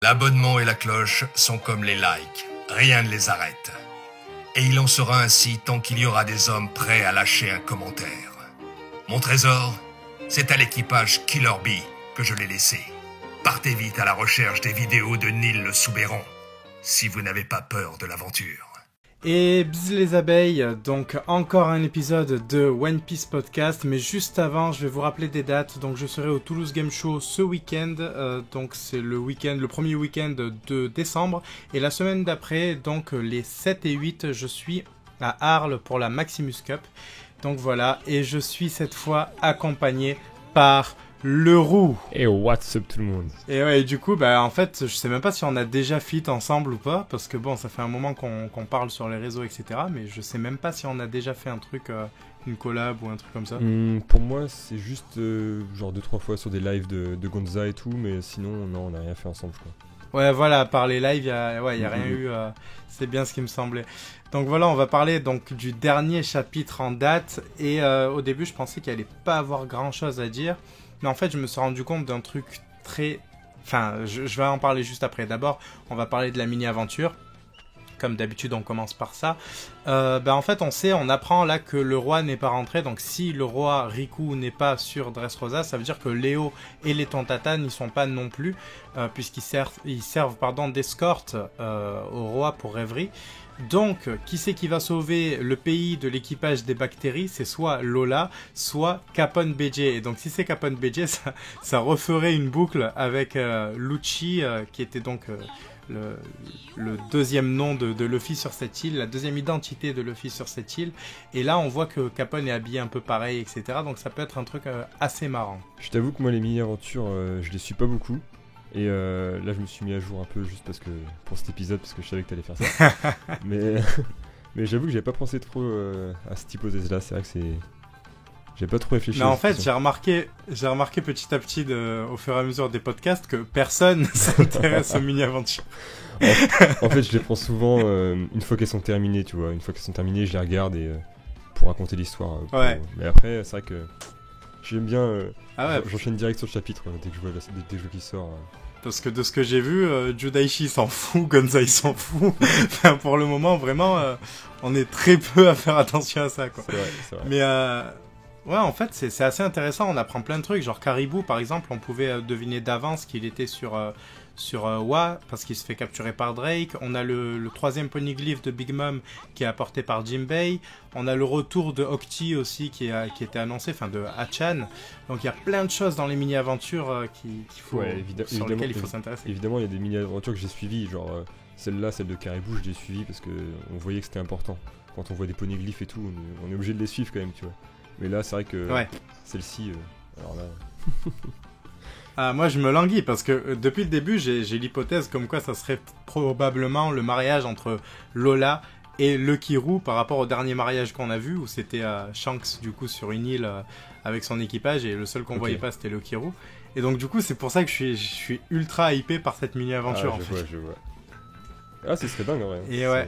L'abonnement et la cloche sont comme les likes, rien ne les arrête. Et il en sera ainsi tant qu'il y aura des hommes prêts à lâcher un commentaire. Mon trésor, c'est à l'équipage Killer Bee que je l'ai laissé. Partez vite à la recherche des vidéos de Neil le Soubéron, si vous n'avez pas peur de l'aventure. Et bzz les abeilles, donc encore un épisode de One Piece Podcast, mais juste avant je vais vous rappeler des dates. Donc je serai au Toulouse Game Show ce week-end, donc c'est le premier week-end de décembre, et la semaine d'après, donc les 7 et 8, je suis à Arles pour la Maximus Cup. Donc voilà, et je suis cette fois accompagné par le roux. Et what's up tout le monde. Et ouais, et du coup, en fait, je sais même pas si on a déjà fit ensemble ou pas, parce que bon, ça fait un moment qu'on parle sur les réseaux, etc. Mais je sais même pas si on a déjà fait un truc, une collab ou un truc comme ça. Pour moi, c'est juste genre 2-3 fois sur des lives de Gonza et tout, mais sinon, non, on n'a rien fait ensemble, je crois. Ouais, voilà, par les lives, y a rien eu, c'est bien ce qui me semblait. Donc voilà, on va parler donc du dernier chapitre en date, et au début, je pensais qu'il allait pas avoir grand chose à dire. Mais en fait, je me suis rendu compte d'un truc très... Enfin, je vais en parler juste après. D'abord, on va parler de la mini-aventure. Comme d'habitude, on commence par ça. En fait, on apprend là que le roi n'est pas rentré. Donc, si le roi Riku n'est pas sur Dressrosa, ça veut dire que Léo et les Tontata n'y sont pas non plus, puisqu'ils servent d'escorte au roi pour rêverie. Donc, qui c'est qui va sauver le pays de l'équipage des bactéries? C'est soit Lola, soit Capon BJ. Et donc, si c'est Capon BJ, ça referait une boucle avec Lucci, qui était donc le deuxième nom de Luffy sur cette île, la deuxième identité de Luffy sur cette île. Et là, on voit que Capon est habillé un peu pareil, etc. Donc, ça peut être un truc assez marrant. Je t'avoue que moi, les mini-aventures, je les suis pas beaucoup. Et là, je me suis mis à jour un peu juste pour cet épisode, parce que je savais que t'allais faire ça. mais j'avoue que j'avais pas pensé trop à cette hypothèse là. C'est vrai que j'ai pas trop réfléchi. Mais en fait, j'ai remarqué petit à petit au fur et à mesure des podcasts que personne s'intéresse aux mini-aventures. En fait, je les prends souvent une fois qu'elles sont terminées, tu vois. Une fois qu'elles sont terminées, je les regarde pour raconter l'histoire. Ouais. Mais après, c'est vrai que j'aime bien. J'enchaîne direct sur le chapitre dès que je vois des jeux qui sortent. Parce que de ce que j'ai vu, Judaichi s'en fout, Gonzai s'en fout. Enfin, pour le moment, vraiment, on est très peu à faire attention à ça, quoi. C'est vrai. Mais ouais, en fait, c'est assez intéressant. On apprend plein de trucs. Genre Caribou, par exemple, on pouvait deviner d'avance qu'il était sur Wa, parce qu'il se fait capturer par Drake. On a le troisième poneglyph de Big Mom qui est apporté par Jinbei. On a le retour de Octi aussi qui était annoncé, enfin de Hachan. Donc il y a plein de choses dans les mini-aventures sur lesquelles il faut s'intéresser. Évidemment, il y a des mini-aventures que j'ai suivies, genre celle de Caribou, je l'ai suivie parce qu'on voyait que c'était important. Quand on voit des poneglyphes et tout, on est obligé de les suivre quand même, tu vois. Mais là, c'est vrai que celle-ci, alors là... moi, je me languis parce que depuis le début, j'ai l'hypothèse comme quoi ça serait probablement le mariage entre Lola et Lucky Roux par rapport au dernier mariage qu'on a vu où c'était Shanks du coup sur une île avec son équipage et le seul qu'on voyait pas c'était Lucky Roux. Et donc du coup, c'est pour ça que je suis ultra hypé par cette mini-aventure en fait. Je vois. Ah, ce serait dingue en vrai. Et ouais.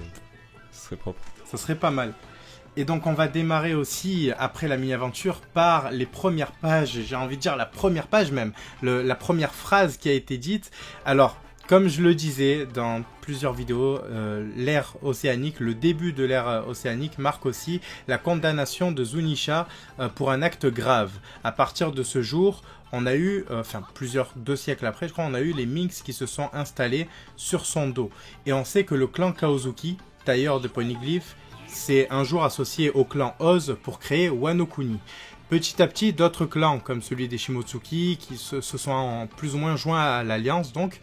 Ce serait propre. Ça serait pas mal. Et donc on va démarrer aussi, après la mini-aventure, par les premières pages, j'ai envie de dire la première page même, la première phrase qui a été dite. Alors, comme je le disais dans plusieurs vidéos, l'ère océanique, le début de l'ère océanique marque aussi la condamnation de Zunisha pour un acte grave. À partir de ce jour, on a eu, 2 siècles après, je crois, on a eu les Minks qui se sont installés sur son dos. Et on sait que le clan Kaozuki, tailleur de poneglyphes, c'est un jour associé au clan Oz pour créer Wano Kuni. Petit à petit, d'autres clans, comme celui des Shimotsuki, qui se sont plus ou moins joints à l'Alliance, donc.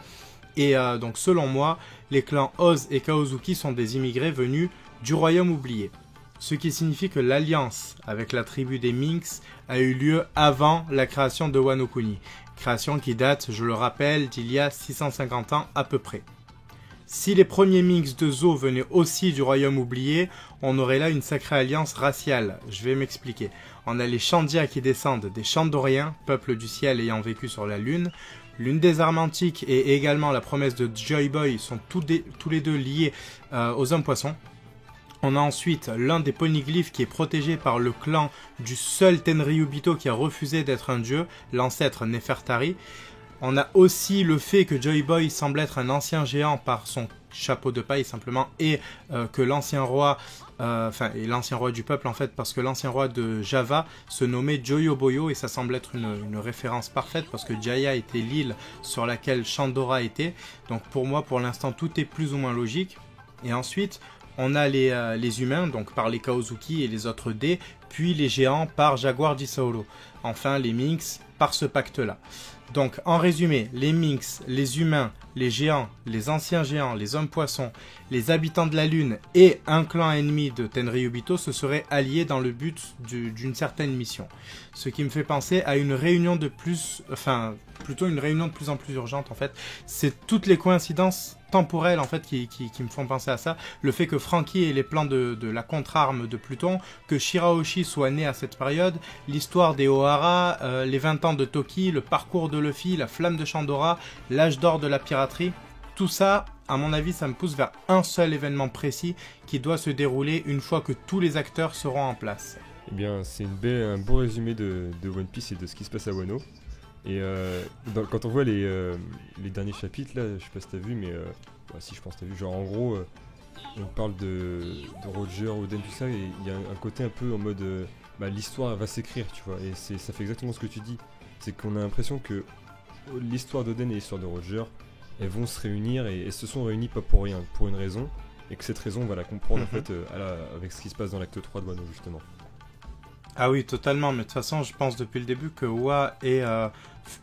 Et donc, selon moi, les clans Oz et Kaozuki sont des immigrés venus du Royaume oublié. Ce qui signifie que l'alliance avec la tribu des Minks a eu lieu avant la création de Wano Kuni. Création qui date, je le rappelle, d'il y a 650 ans à peu près. Si les premiers Minks de Zo venaient aussi du royaume oublié, on aurait là une sacrée alliance raciale. Je vais m'expliquer. On a les Chandia qui descendent des Chandoriens, peuple du ciel ayant vécu sur la Lune. L'une des armes antiques et également la promesse de Joy Boy sont tous les deux liés aux hommes poissons. On a ensuite l'un des poneglyphes qui est protégé par le clan du seul Tenryubito qui a refusé d'être un dieu, l'ancêtre Nefertari. On a aussi le fait que Joy Boy semble être un ancien géant par son chapeau de paille simplement, et que l'ancien roi, et l'ancien roi du peuple en fait, parce que l'ancien roi de Java se nommait Joyo Boyo, et ça semble être une référence parfaite, parce que Jaya était l'île sur laquelle Shandora était. Donc pour moi, pour l'instant, tout est plus ou moins logique. Et ensuite, on a les humains, donc par les Kaozuki et les autres dés, puis les géants par Jaguar d'Isauro. Enfin, les Minx par ce pacte-là. Donc, en résumé, les Minx, les humains, les géants, les anciens géants, les hommes-poissons, les habitants de la Lune et un clan ennemi de Tenryubito se seraient alliés dans le but d'une certaine mission. Ce qui me fait penser à une réunion de plus... Enfin, plutôt une réunion de plus en plus urgente, en fait. C'est toutes les coïncidences temporelles, en fait, qui me font penser à ça. Le fait que Franky ait les plans de la contre-arme de Pluton, que Shirahoshi soit né à cette période, l'histoire des Ohara, les 20 ans de Toki, le parcours de Luffy, la flamme de Shandora, l'âge d'or de la piraterie, tout ça, à mon avis, ça me pousse vers un seul événement précis qui doit se dérouler une fois que tous les acteurs seront en place. Eh bien, c'est un beau résumé de One Piece et de ce qui se passe à Wano. Et quand on voit les derniers chapitres, là, je sais pas si t'as vu, mais si je pense que t'as vu, genre en gros, on parle de Roger, Oden, tout ça, et il y a un côté un peu en mode, l'histoire va s'écrire, tu vois, et ça fait exactement ce que tu dis. C'est qu'on a l'impression que l'histoire d'Oden et l'histoire de Roger, elles vont se réunir, et elles se sont réunies pas pour rien, pour une raison, et que cette raison, on va la comprendre en fait avec ce qui se passe dans l'acte 3 de Wano, justement. Ah oui, totalement, mais de toute façon, je pense depuis le début que Oa est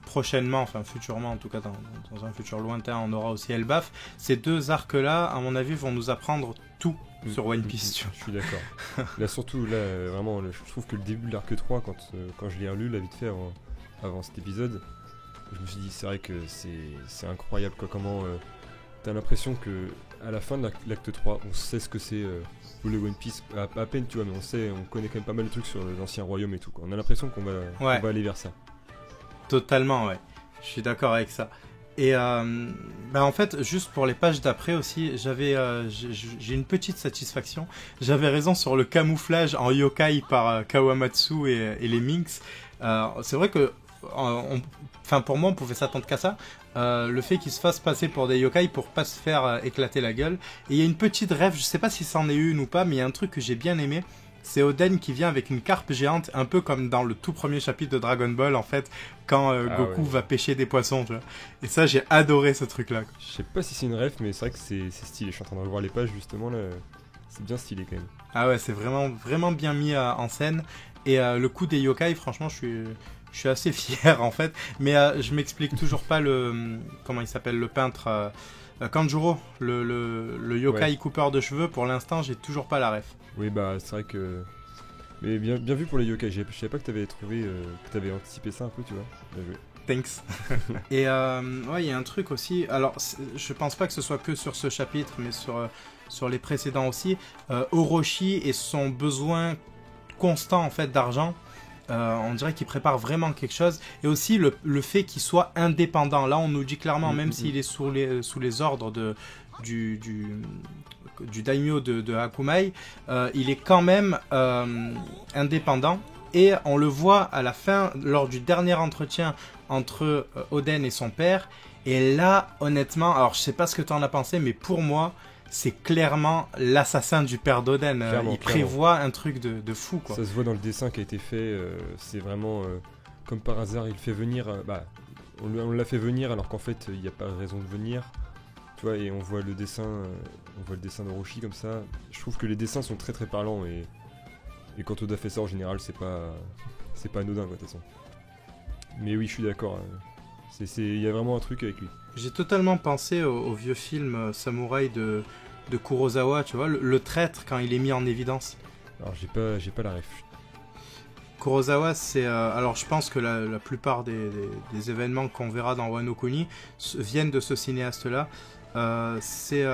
prochainement, enfin futurement en tout cas, dans un futur lointain, on aura aussi Elbaf. Ces deux arcs-là, à mon avis, vont nous apprendre tout sur One Piece. Je suis d'accord. Là, surtout, vraiment, je trouve que le début de l'arc 3, quand je l'ai relu, là, vite fait, avant cet épisode, je me suis dit, c'est vrai que c'est incroyable, quoi, comment t'as l'impression que à la fin de l'acte 3, on sait ce que c'est le One Piece, à peine, tu vois, mais on connaît quand même pas mal de trucs sur l'ancien royaume et tout, quoi. On a l'impression qu'on va aller vers ça. Totalement, ouais. Je suis d'accord avec ça. Et en fait, juste pour les pages d'après aussi, j'ai une petite satisfaction. J'avais raison sur le camouflage en yokai par Kawamatsu et les Minx. C'est vrai que, pour moi, on pouvait s'attendre qu'à ça. Le fait qu'ils se fassent passer pour des yokai pour pas se faire éclater la gueule. Et il y a une petite rêve, je sais pas si c'en est une ou pas, mais il y a un truc que j'ai bien aimé. C'est Oden qui vient avec une carpe géante, un peu comme dans le tout premier chapitre de Dragon Ball, en fait, quand Goku va pêcher des poissons, tu vois. Et ça, j'ai adoré ce truc-là, quoi. Je sais pas si c'est une ref, mais c'est vrai que c'est stylé. Je suis en train de revoir les pages, justement, là. C'est bien stylé, quand même. Ah ouais, c'est vraiment, vraiment bien mis en scène. Et le coup des yokai, franchement, je suis assez fier, en fait. Mais je m'explique toujours pas comment il s'appelle, le peintre... Kanjuro, le yokai coupeur de cheveux, pour l'instant, j'ai toujours pas la ref. Oui, c'est vrai que... Mais bien vu pour les yokai, je savais pas que t'avais trouvé, que t'avais anticipé ça un peu, tu vois. Bien joué. Thanks. Et il y a un truc aussi, alors je pense pas que ce soit que sur ce chapitre, mais sur les précédents aussi, Orochi et son besoin constant en fait d'argent, on dirait qu'il prépare vraiment quelque chose, et aussi le fait qu'il soit indépendant. Là on nous dit clairement, même s'il est sous les ordres du daimyo de Hakumai, il est quand même indépendant, et on le voit à la fin lors du dernier entretien entre Oden et son père, et là honnêtement, alors je sais pas ce que tu en as pensé, mais pour moi c'est clairement l'assassin du père d'Oden. Il prévoit un truc de fou, quoi. Ça se voit dans le dessin qui a été fait, c'est vraiment comme par hasard, il fait venir, on l'a fait venir alors qu'en fait il n'y a pas raison de venir, tu vois, et on voit le dessin d'Orochi comme ça. Je trouve que les dessins sont très très parlants, et quand Oda fait ça en général, c'est pas anodin, quoi, de toute façon. Mais oui, je suis d'accord, il y a vraiment un truc avec lui. J'ai totalement pensé au vieux film samouraï de Kurosawa, tu vois, le traître quand il est mis en évidence. Alors j'ai pas la ref. Kurosawa, c'est... alors je pense que la plupart des événements qu'on verra dans Wano Kuni viennent de ce cinéaste-là. C'est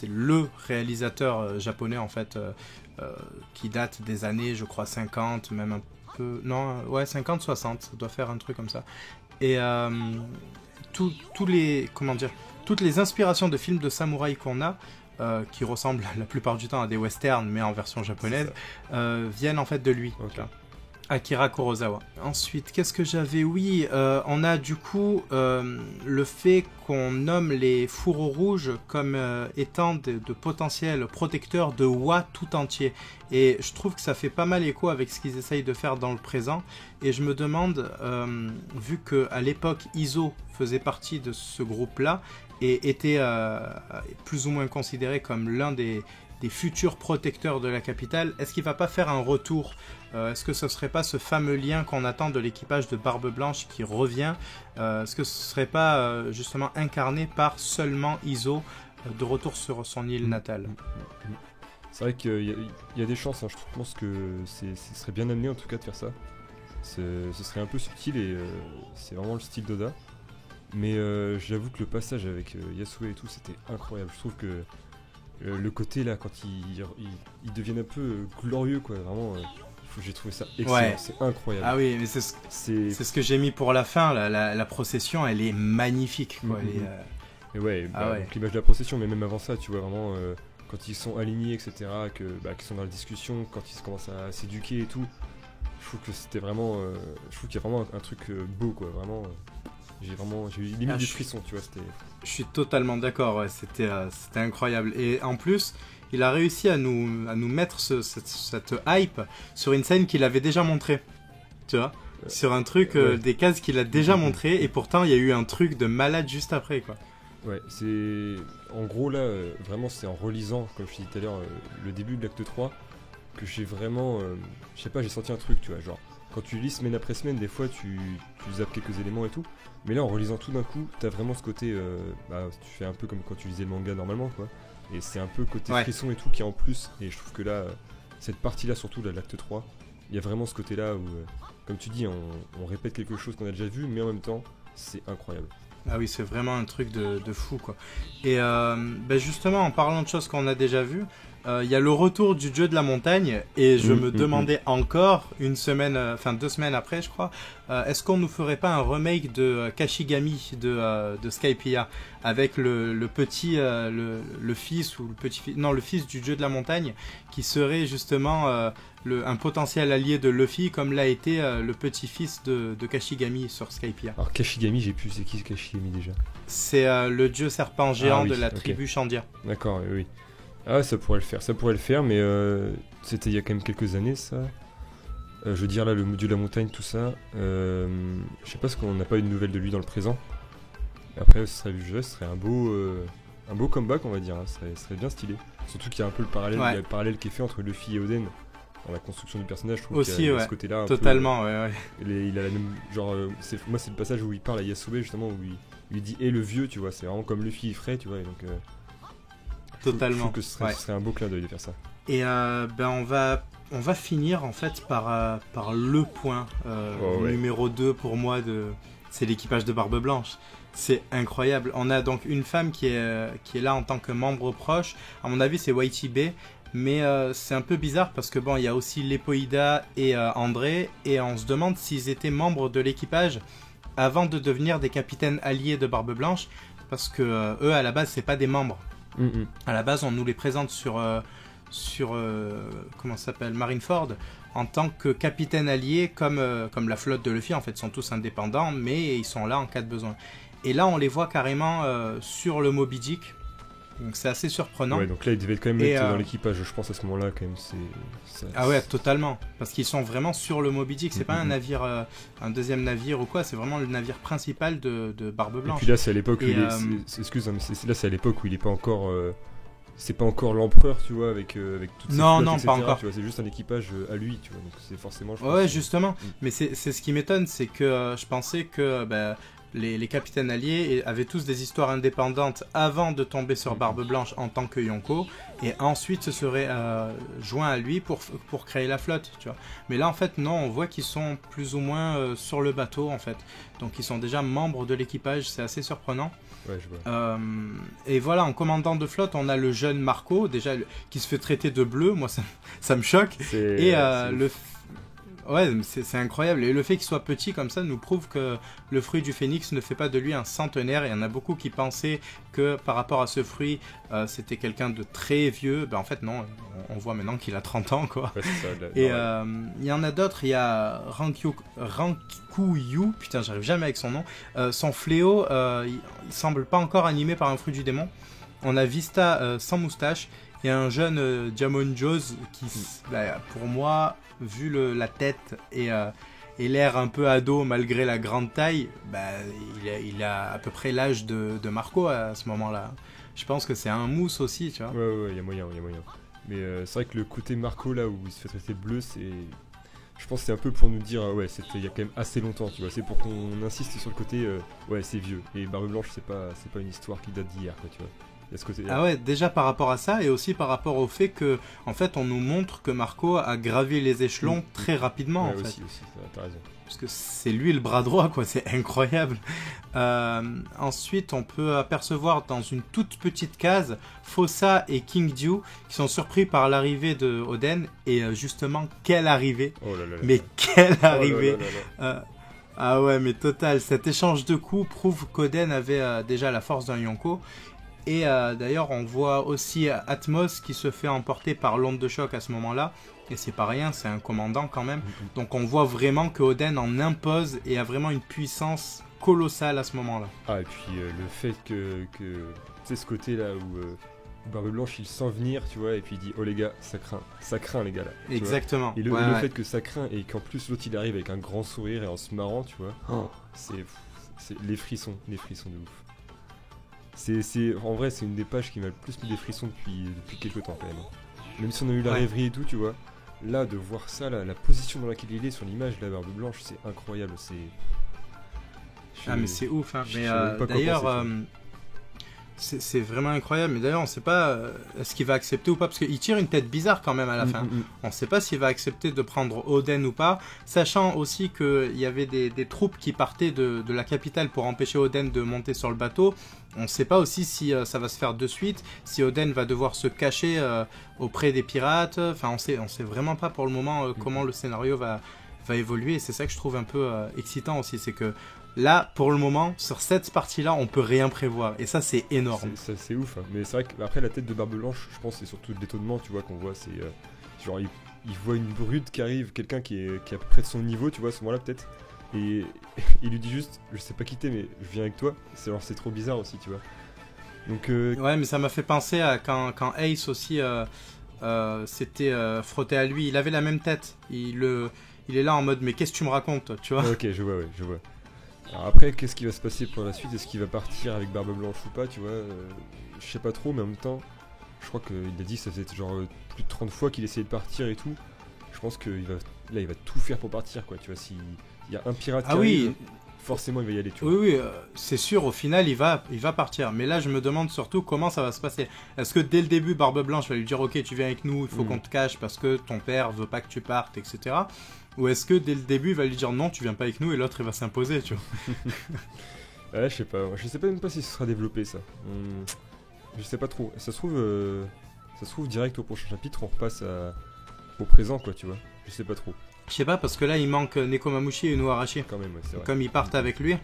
le réalisateur japonais, en fait, qui date des années, je crois, 50, même un peu... Non, ouais, 50, 60, ça doit faire un truc comme ça. Et toutes les inspirations de films de samouraï qu'on a, qui ressemblent la plupart du temps à des westerns, mais en version japonaise, viennent en fait de lui. Okay. Akira Kurosawa. Ensuite, qu'est-ce que j'avais? Oui, on a du coup le fait qu'on nomme les fourreaux rouges comme étant de potentiels protecteurs de Wa tout entier. Et je trouve que ça fait pas mal écho avec ce qu'ils essayent de faire dans le présent. Et je me demande, vu qu'à l'époque Izo faisait partie de ce groupe-là et était plus ou moins considéré comme l'un des futurs protecteurs de la capitale, est-ce qu'il va pas faire un retour? Est-ce que ce serait pas ce fameux lien qu'on attend de l'équipage de Barbe Blanche qui revient? Est-ce que ce serait pas justement incarné par seulement Izo de retour sur son île natale? C'est vrai qu'il y a des chances, hein. Je pense que ce serait bien amené en tout cas de faire ça. Ce serait un peu subtil et c'est vraiment le style d'Oda. Mais j'avoue que le passage avec Yasue et tout, c'était incroyable. Je trouve que le côté là, quand ils deviennent un peu glorieux, quoi, vraiment, j'ai trouvé ça excellent, Ouais. c'est incroyable. Ah oui, mais c'est ce que j'ai mis pour la fin, la procession, elle est magnifique, quoi. Elle est, Et ouais, Ah ouais. donc l'image de la procession, mais même avant ça, tu vois, vraiment, quand ils sont alignés, etc., qu'ils sont dans la discussion, quand ils commencent à s'éduquer et tout, je trouve que c'était vraiment, je trouve qu'il y a vraiment un truc beau, quoi, vraiment. J'ai eu limite des frissons, tu vois, c'était... Je suis totalement d'accord, ouais, c'était incroyable. Et en plus, il a réussi à nous mettre cette hype sur une scène qu'il avait déjà montrée. Tu vois, sur un truc, ouais. des cases qu'il a déjà montré, et pourtant il y a eu un truc de malade juste après, quoi. Ouais, c'est... En gros, là, vraiment, c'est en relisant, comme je te disais tout à l'heure, le début de l'acte 3, que j'ai vraiment... je sais pas, j'ai senti un truc, tu vois, genre... Quand tu lis semaine après semaine, des fois, tu zappes quelques éléments et tout. Mais là, en relisant tout d'un coup, t'as vraiment ce côté... tu fais un peu comme quand tu lisais le manga normalement, quoi. Et c'est un peu côté frisson et tout qui est en plus. Et je trouve que là, cette partie-là, surtout là, l'acte 3, il y a vraiment ce côté-là où, comme tu dis, on répète quelque chose qu'on a déjà vu, mais en même temps, c'est incroyable. Ah oui, c'est vraiment un truc de fou, quoi. Et justement, en parlant de choses qu'on a déjà vues, il y a le retour du dieu de la montagne, et je me demandais encore, 2 semaines après, je crois, est-ce qu'on nous ferait pas un remake de Kashigami de Skypiea, avec le petit, le fils, ou le fils du dieu de la montagne, qui serait justement un potentiel allié de Luffy, comme l'a été le petit-fils de Kashigami sur Skypiea. Alors Kashigami, j'ai plus, c'est qui Kashigami déjà? C'est le dieu serpent géant de la tribu Shandia. D'accord, oui. Ah, ça pourrait le faire, mais c'était il y a quand même quelques années, ça. Je veux dire, là, le dieu de la montagne, tout ça. Je sais pas, parce qu'on n'a pas eu de nouvelles de lui dans le présent. Après, ce serait un beau comeback, on va dire. Hein. Ce serait bien stylé. Surtout qu'il y a un peu le parallèle, il y a le parallèle qui est fait entre Luffy et Oden dans la construction du personnage. Je trouve aussi, qu'il y a ce côté-là. Totalement, Il a la même. Genre, moi, c'est le passage où il parle à Yasube, justement, où il lui dit et le vieux, tu vois. C'est vraiment comme Luffy il ferait, tu vois. Et donc. Totalement. Je trouve que ce serait un beau clin d'œil de faire ça. Et on va finir en fait par le point numéro 2 pour moi, c'est l'équipage de Barbe Blanche. C'est incroyable. On a donc une femme qui est là en tant que membre proche. À mon avis, c'est Waichibe. Mais c'est un peu bizarre parce que bon, il y a aussi Lepoïda et André. Et on se demande s'ils étaient membres de l'équipage avant de devenir des capitaines alliés de Barbe Blanche. Parce que eux, à la base, c'est pas des membres. À la base, on nous les présente sur comment ça s'appelle, Marineford, en tant que capitaine allié, comme la flotte de Luffy. En fait, ils sont tous indépendants, mais ils sont là en cas de besoin. Et là, on les voit carrément sur le Moby Dick. Donc c'est assez surprenant. Ouais, donc là, ils devaient quand même être dans l'équipage, je pense, à ce moment-là, quand même. Ah ouais, totalement. Parce qu'ils sont vraiment sur le Moby Dick. C'est pas un navire, un deuxième navire ou quoi. C'est vraiment le navire principal de Barbe Blanche. Et puis là, c'est à l'époque où c'est à l'époque où il est pas encore... c'est pas encore l'empereur, tu vois, avec toutes ses flottes, etc., pas encore. Tu vois, c'est juste un équipage à lui, tu vois. Donc c'est forcément... Justement. Mais c'est ce qui m'étonne, c'est que je pensais que... les capitaines alliés avaient tous des histoires indépendantes avant de tomber sur Barbe Blanche en tant que Yonko, et ensuite se seraient joints à lui pour créer la flotte, tu vois. Mais là, en fait, non, on voit qu'ils sont plus ou moins sur le bateau, en fait. Donc, ils sont déjà membres de l'équipage, c'est assez surprenant. Ouais, je vois. Et voilà, en commandant de flotte, on a le jeune Marco, déjà, qui se fait traiter de bleu. Moi, ça me choque. Ouais, c'est incroyable. Et le fait qu'il soit petit comme ça nous prouve que le fruit du phénix ne fait pas de lui un centenaire. Il y en a beaucoup qui pensaient que par rapport à ce fruit, c'était quelqu'un de très vieux. En fait, non. On voit maintenant qu'il a 30 ans, quoi. Ouais, c'est ça, Et il y en a d'autres. Il y a Rankuyu. Putain, j'arrive jamais avec son nom. Son fléau, il semble pas encore animé par un fruit du démon. On a Vista sans moustache. Et un jeune Diamond Joes qui, pour moi, vu la tête et l'air un peu ado malgré la grande taille, il a à peu près l'âge de Marco à ce moment-là. Je pense que c'est un mousse aussi, tu vois. Ouais, il y a moyen. Mais c'est vrai que le côté Marco là où il se fait traiter bleu, je pense que c'est un peu pour nous dire, c'était il y a quand même assez longtemps, tu vois. C'est pour qu'on insiste sur le côté, c'est vieux. Et Barbe Blanche, c'est pas une histoire qui date d'hier, quoi, tu vois. Ah ouais, déjà par rapport à ça et aussi par rapport au fait que, en fait, on nous montre que Marco a gravi les échelons très rapidement. Ouais, en fait. aussi, t'as raison. Parce que c'est lui le bras droit, quoi, c'est incroyable. Ensuite, on peut apercevoir dans une toute petite case Fossa et King Dew qui sont surpris par l'arrivée de Oden. Et justement, quelle arrivée! Oh là là là. Mais quelle arrivée! Oh là là. Ah ouais, mais total, cet échange de coups prouve qu'Oden avait déjà la force d'un Yonko. Et d'ailleurs, on voit aussi Atmos qui se fait emporter par l'onde de choc à ce moment-là. Et c'est pas rien, c'est un commandant quand même. Donc on voit vraiment que Oden en impose et a vraiment une puissance colossale à ce moment-là. Ah, et puis le fait que tu sais, ce côté-là où Barbe Blanche il sent venir, tu vois, et puis il dit, oh les gars, ça craint les gars là. Exactement. Et le fait que ça craint et qu'en plus l'autre il arrive avec un grand sourire et en se marrant, tu vois, c'est les frissons de ouf. En vrai, c'est une des pages qui m'a le plus mis des frissons depuis quelques temps quand même. Même si on a eu la rêverie et tout, tu vois. Là, de voir ça, la position dans laquelle il est sur l'image de la Barbe Blanche, c'est incroyable. Mais c'est ouf. Hein. Mais d'ailleurs, c'est vraiment incroyable. Mais d'ailleurs, on sait pas est-ce qu'il va accepter ou pas. Parce qu'il tire une tête bizarre quand même à la fin. On sait pas s'il va accepter de prendre Oden ou pas. Sachant aussi qu'il y avait des troupes qui partaient de la capitale pour empêcher Oden de monter sur le bateau. On ne sait pas aussi si ça va se faire de suite, si Oden va devoir se cacher auprès des pirates. Enfin, on sait vraiment pas pour le moment comment le scénario va évoluer. Et c'est ça que je trouve un peu excitant aussi, c'est que là, pour le moment, sur cette partie-là, on peut rien prévoir. Et ça, c'est énorme. C'est ouf. Hein. Mais c'est vrai qu'après, la tête de Barbe Blanche, je pense, c'est surtout l'étonnement, tu vois, qu'on voit. C'est genre, il voit une brute qui arrive, quelqu'un qui est à peu près de son niveau, tu vois, à ce moment-là, peut-être. Et il lui dit juste, je sais pas quitter, mais je viens avec toi. C'est trop bizarre aussi, tu vois. Donc, ouais, mais ça m'a fait penser à quand Ace aussi s'était frotté à lui. Il avait la même tête. Il est là en mode, mais qu'est-ce que tu me racontes, tu vois? Ok, je vois. Alors après, qu'est-ce qui va se passer pour la suite? Est-ce qu'il va partir avec Barbe Blanche ou pas, tu vois? Je sais pas trop, mais en même temps, je crois qu'il a dit que ça faisait genre plus de 30 fois qu'il essayait de partir et tout. Je pense qu'il va tout faire pour partir, quoi, tu vois. S'il y a un pirate qui arrive, forcément il va y aller, tu vois. Oui, c'est sûr, au final il va partir. Mais là je me demande surtout comment ça va se passer. Est-ce que dès le début Barbe Blanche va lui dire ok, tu viens avec nous, il faut qu'on te cache parce que ton père veut pas que tu partes, etc. Ou est-ce que dès le début il va lui dire non, tu viens pas avec nous, et l'autre il va s'imposer, tu vois. Ouais, je sais pas même pas si ce sera développé, ça. Je sais pas trop. Ça se trouve direct au prochain chapitre, on repasse au présent, quoi, tu vois. Je sais pas trop. Je sais pas, parce que là il manque Nekomamushi et Unoharashi. Quand même, ouais, c'est vrai. Comme ils partent avec lui,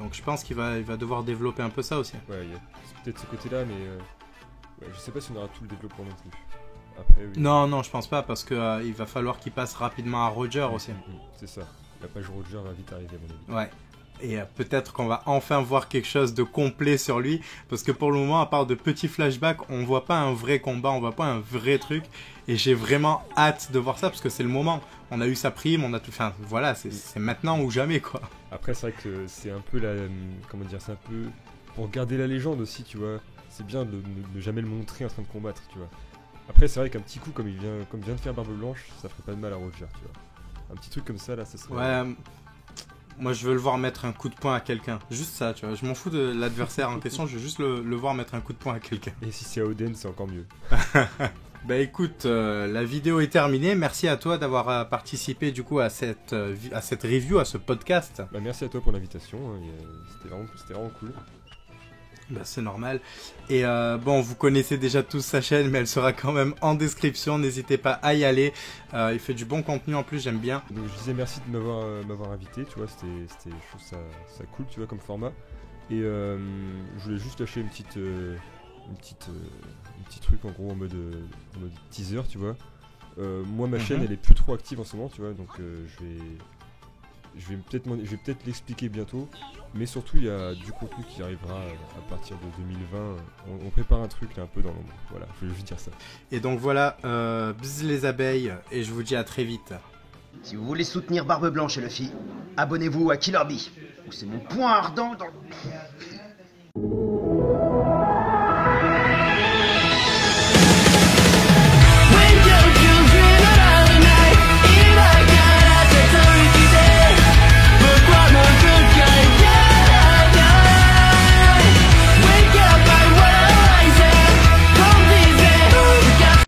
donc je pense qu'il va devoir développer un peu ça aussi. Ouais, il y a peut-être ce côté-là, mais je sais pas si on aura tout le développement non plus. Après, oui. Non, je pense pas, parce que il va falloir qu'il passe rapidement à Roger aussi. C'est ça. La page Roger va vite arriver, à mon avis. Ouais. Et peut-être qu'on va enfin voir quelque chose de complet sur lui, parce que pour le moment, à part de petits flashbacks, on voit pas un vrai combat, on voit pas un vrai truc, et j'ai vraiment hâte de voir ça, parce que c'est le moment. On a eu sa prime, on a tout, enfin voilà, c'est maintenant ou jamais, quoi. Après, c'est vrai que c'est un peu c'est un peu pour garder la légende aussi, tu vois. C'est bien de ne jamais le montrer en train de combattre, tu vois. Après, c'est vrai qu'un petit coup comme vient de faire Barbe Blanche, ça ferait pas de mal à Roger, tu vois. Un petit truc comme ça, là, ça serait... Ouais, moi je veux le voir mettre un coup de poing à quelqu'un. Juste ça, tu vois. Je m'en fous de l'adversaire en question, je veux juste le voir mettre un coup de poing à quelqu'un. Et si c'est à Oden, c'est encore mieux. Bah écoute, la vidéo est terminée. Merci à toi d'avoir participé du coup à cette review, à ce podcast. Bah merci à toi pour l'invitation, c'était vraiment cool. Bah, c'est normal. Et bon, vous connaissez déjà tous sa chaîne, mais elle sera quand même en description. N'hésitez pas à y aller. Il fait du bon contenu en plus, j'aime bien. Donc je disais merci de m'avoir invité, tu vois, je trouve ça cool, tu vois, comme format. Et je voulais juste lâcher un petit truc en gros en mode teaser, tu vois. Moi ma chaîne elle est plus trop active en ce moment, tu vois, donc je vais peut-être l'expliquer bientôt, mais surtout il y a du contenu qui arrivera à partir de 2020. On prépare un truc là un peu dans l'ombre. Voilà, je voulais juste dire ça. Et donc voilà, bzz les abeilles, et je vous dis à très vite. Si vous voulez soutenir Barbe Blanche et Luffy, abonnez-vous à Killer Bee, où c'est mon point ardent dans le...